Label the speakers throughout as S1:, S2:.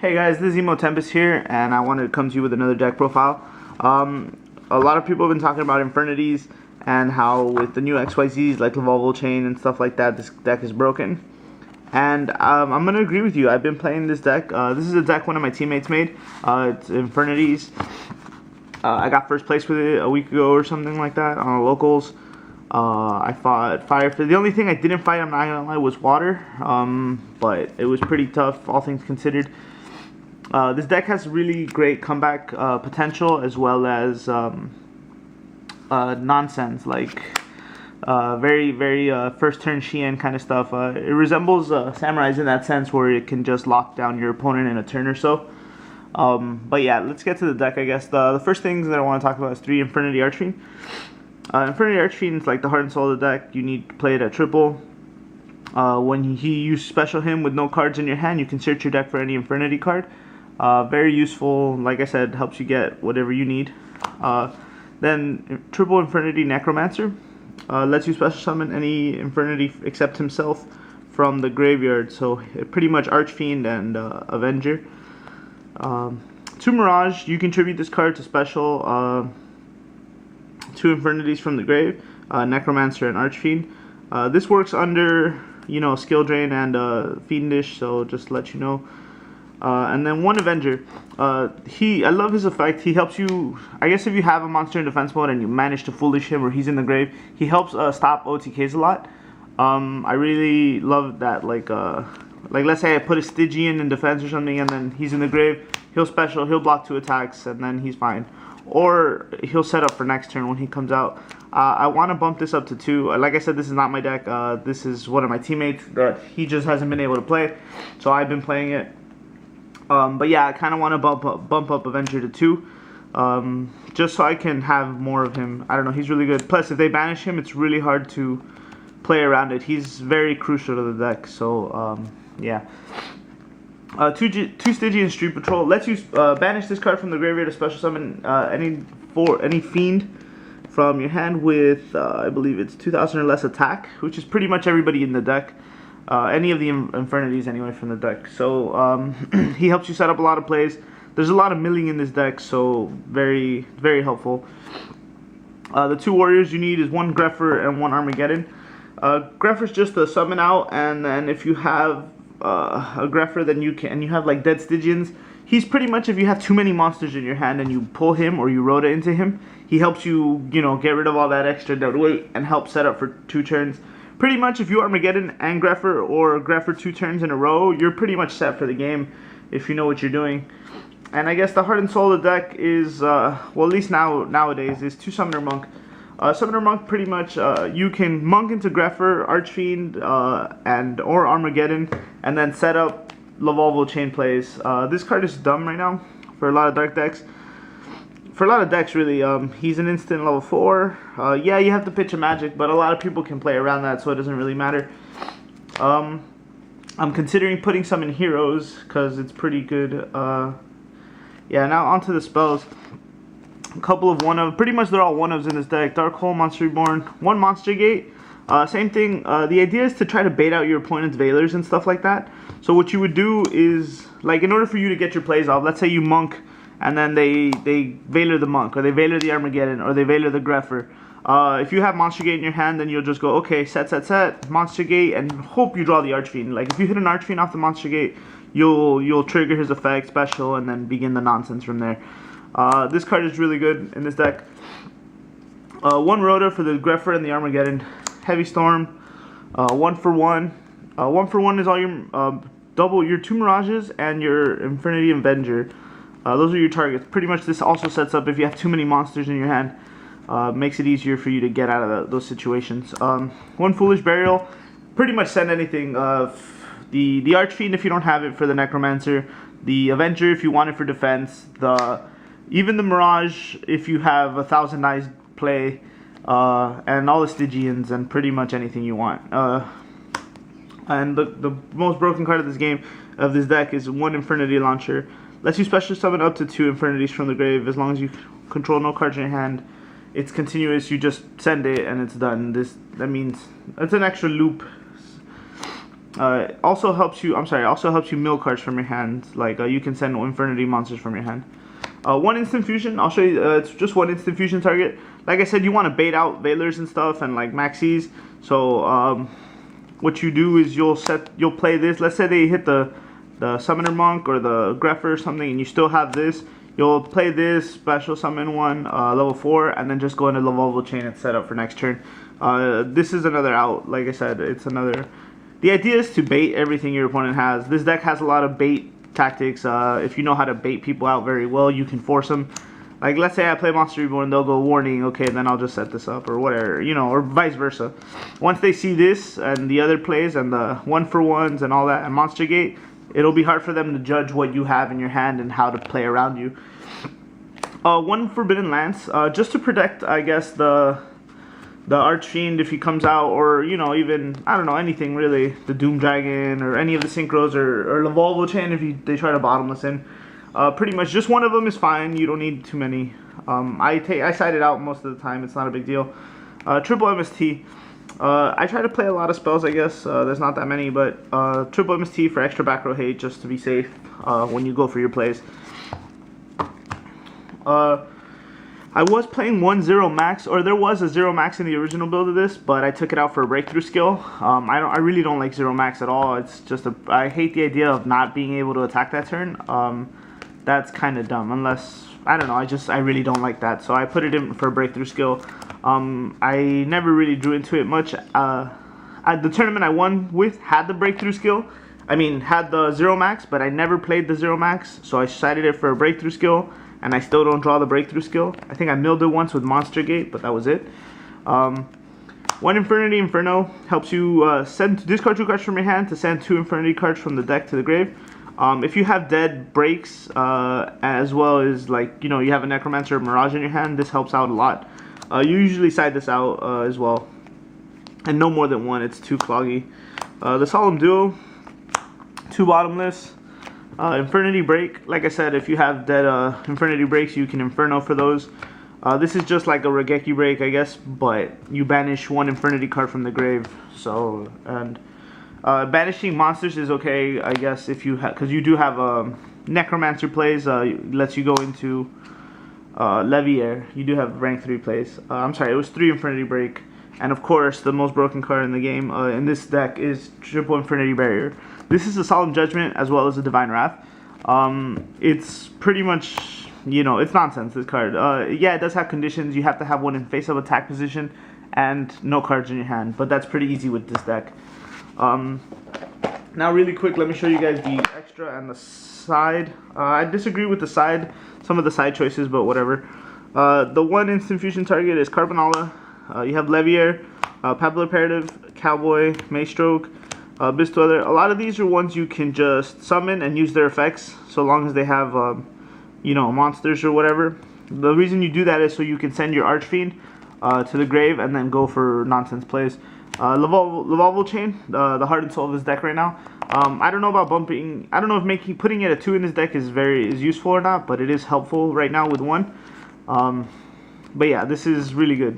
S1: Hey guys, this is Emo Tempest here, and I wanted to come to you with another deck profile. A lot of people have been talking about Infernities and how with the new XYZs like Lavolvo Chain and stuff like that, this deck is broken. And I'm going to agree with you. I've been playing this deck. This is a deck one of my teammates made. It's Infernities. I got first place with it a week ago or something like that on locals. I fought fire. The only thing I didn't fight, I'm not gonna lie, was water. But it was pretty tough, all things considered. This deck has really great comeback potential, as well as nonsense, like very first turn Shien kind of stuff. It resembles Samurais in that sense, where it can just lock down your opponent in a turn or so. But yeah, let's get to the deck, I guess. The first things that I want to talk about is 3 Infernity Archfiend. Infernity Archfiend is like the heart and soul of the deck. You need to play it at triple. When you special him with no cards in your hand, you can search your deck for any Infernity card. Very useful, like I said, helps you get whatever you need. Then triple Infernity Necromancer lets you special summon any Infernity except himself from the graveyard. So pretty much Archfiend and Avenger. 2 Mirage, you contribute this card to special 2 Infernities from the grave, Necromancer and Archfiend. This works under, Skill Drain and Fiendish, so just to let you know. And then 1 Avenger. I love his effect. He helps you, I guess if you have a monster in defense mode and you manage to foolish him or he's in the grave, he helps stop OTKs a lot. I really love that, like let's say I put a Stygian in defense or something and then he's in the grave, he'll special, he'll block 2 attacks and then he's fine. Or he'll set up for next turn when he comes out. I want to bump this up to 2. Like I said, this is not my deck. This is one of my teammates that he just hasn't been able to play, so I've been playing it. But yeah, I kind of want to bump up Avenger to 2, just so I can have more of him. I don't know, he's really good. Plus, if they banish him, it's really hard to play around it. He's very crucial to the deck, so yeah. 2 Stygian Street Patrol lets you banish this card from the graveyard to special summon any fiend from your hand with I believe it's 2,000 or less attack, which is pretty much everybody in the deck. Any of the Infernities anyway from the deck. So he helps you set up a lot of plays. There's a lot of milling in this deck, so very helpful. The 2 warriors you need is 1 Grepher and 1 Armageddon. Grepher's just a summon out, and then if you have a Grepher, then you have like dead Stygians. He's pretty much, if you have too many monsters in your hand and you pull him or you Rhoda into him, he helps you, get rid of all that extra dead weight and help set up for 2 turns. Pretty much if you Armageddon and Grepher or Grepher 2 turns in a row, you're pretty much set for the game if you know what you're doing. And I guess the heart and soul of the deck is, well, at least nowadays, is 2 Summoner Monk. Summoner Monk, pretty much, you can Monk into Grepher, Archfiend, or Armageddon, and then set up Lavolvo Chain plays. This card is dumb right now for a lot of dark decks. For a lot of decks, really. He's an instant level 4. Yeah, you have to pitch a magic, but a lot of people can play around that, so it doesn't really matter. I'm considering putting some in heroes, because it's pretty good. Yeah, now onto the spells. A couple of 1-of, pretty much they're all 1-ofs in this deck. Dark Hole, Monster Reborn, 1 Monster Gate. Same thing, the idea is to try to bait out your opponent's Veilers and stuff like that. So what you would do is, like, in order for you to get your plays off, let's say you Monk, and then they Veiler the Monk, or they Veiler the Armageddon, or they Veiler the Grepher. If you have Monster Gate in your hand, then you'll just go, okay, set, Monster Gate, and hope you draw the Archfiend. Like, if you hit an Archfiend off the Monster Gate, you'll trigger his effect, special, and then begin the nonsense from there. This card is really good in this deck. 1 Rhoda for the Grepher and the Armageddon. Heavy Storm, 1 for 1. 1 for 1 is all your double your 2 Mirages and your Infernity Avenger. Those are your targets. Pretty much this also sets up if you have too many monsters in your hand. Makes it easier for you to get out of those situations. 1 Foolish Burial. Pretty much send anything. The Archfiend if you don't have it for the Necromancer. The Avenger if you want it for defense. Even the Mirage if you have 1,000 Eyes play. And all the Stygians and pretty much anything you want. And the most broken card of this deck is 1 Infernity Launcher. Lets you special summon up to 2 Infernities from the grave as long as you control no cards in your hand. It's continuous, you just send it and it's done. That means it's an extra loop. Also helps you. I'm sorry. Also helps you mill cards from your hand. Like you can send Infernity monsters from your hand. One instant fusion. I'll show you. It's just one instant fusion target. Like I said, you want to bait out Veilers and stuff and like maxis. So what you do is you'll play this. Let's say they hit the Summoner Monk or the Greffer or something, and you still have this. You'll play this, special summon one, level 4, and then just go into Levolvo Chain and set up for next turn. This is another out. Like I said, it's another. The idea is to bait everything your opponent has. This deck has a lot of bait tactics. If you know how to bait people out very well, you can force them. Like, let's say I play Monster Reborn, they'll go warning, okay, then I'll just set this up, or whatever, you know, or vice versa. Once they see this and the other plays and the 1-for-1s and all that and Monster Gate, it'll be hard for them to judge what you have in your hand and how to play around you. One Forbidden Lance, just to protect, I guess, the Archfiend if he comes out, or, you know, even, I don't know, anything really, the Doom Dragon, or any of the Synchros, or Levolvo Chain if they try to bottomless in. Pretty much just one of them is fine, you don't need too many. I side it out most of the time, it's not a big deal. Triple MST. I try to play a lot of spells, I guess. There's not that many, but triple MST for extra back row hate just to be safe when you go for your plays. I was playing 1-0 max, or there was a 0 max in the original build of this, but I took it out for a breakthrough skill. I really don't like 0 max at all. It's just I hate the idea of not being able to attack that turn. That's kind of dumb, unless, I don't know, I really don't like that. So I put it in for a breakthrough skill. I never really drew into it much. At the tournament I won with had the breakthrough skill. I mean, had the 0 max, but I never played the 0 max, so I sided it for a breakthrough skill, and I still don't draw the breakthrough skill. I think I milled it once with Monster Gate, but that was it. One Infernity Inferno helps you discard 2 cards from your hand to send 2 Infernity cards from the deck to the grave. If you have dead breaks, as well as, like, you know, you have a Necromancer or Mirage in your hand, this helps out a lot. You usually side this out as well, and no more than one, it's too cloggy. The Solemn Duo, 2 bottomless. Infernity Break, like I said, if you have dead Infernity Breaks, you can Inferno for those. This is just like a Regeki Break, I guess, but you banish 1 Infernity card from the grave. So, and banishing monsters is okay, I guess, if you because you do have Necromancer plays, lets you go into Leviair. You do have rank 3 plays. I'm sorry, it was 3 Infernity Break, and of course the most broken card in the game in this deck is triple Infernity Barrier. This is a Solemn Judgment as well as a Divine Wrath. It's pretty much, you know, it's nonsense, this card. Yeah, it does have conditions. You have to have one in face-up attack position and no cards in your hand, but that's pretty easy with this deck. Now really quick, let me show you guys the extra and the side. I disagree with the side, some of the side choices, but whatever. The one instant fusion target is Carbonala. You have Leviair, Pablo Imperative, Cowboy, Maystroke, Abyss Dweller. A lot of these are ones you can just summon and use their effects, so long as they have, you know, monsters or whatever. The reason you do that is so you can send your Archfiend to the grave and then go for nonsense plays. Levolvo Chain, the heart and soul of his deck right now. I don't know about bumping. I don't know if putting it at 2 in his deck is useful or not, but it is helpful right now with 1. But yeah, this is really good.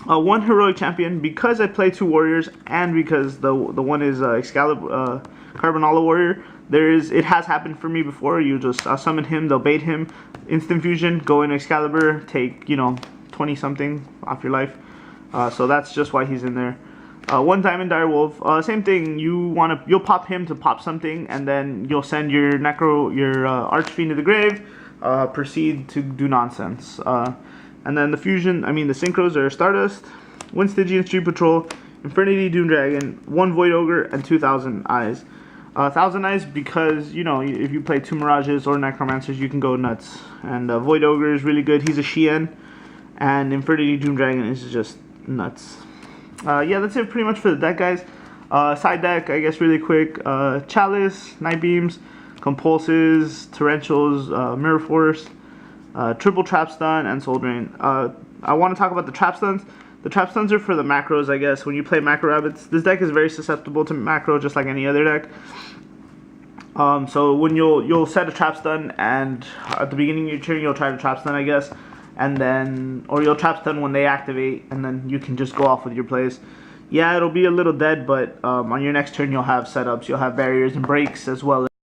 S1: One Heroic Champion, because I play 2 warriors and because the one is Excalibur, Carbonala Warrior. It has happened for me before. You just summon him, they'll bait him, instant fusion, go in Excalibur, take, you know, 20 something off your life. So that's just why he's in there. One Diamond Direwolf, same thing. You'll pop him to pop something, and then you'll send your Archfiend to the grave. Proceed to do nonsense. And then the Synchros are Stardust, 1 Stygian Street Patrol, Infernity Doom Dragon, 1 Void Ogre, and 2,000 Eyes. 1,000 Eyes because, you know, if you play 2 Mirages or Necromancers, you can go nuts. And Void Ogre is really good. He's a Shien, and Infernity Doom Dragon is just nuts. Yeah, that's it pretty much for the deck, guys. Side deck, I guess, really quick. Chalice, Night Beams, Compulses, Torrentials, Mirror Force, triple Trap Stun, and Soul Drain. I want to talk about the Trap Stuns. The Trap Stuns are for the macros, I guess. When you play Macro Rabbits, this deck is very susceptible to macro, just like any other deck. So when you'll set a Trap Stun, and at the beginning of your turn, you'll try to Trap Stun, I guess. And then, or you'll Trap Stun when they activate, and then you can just go off with your plays. yeah, it'll be a little dead, but on your next turn you'll have setups, you'll have barriers and breaks as well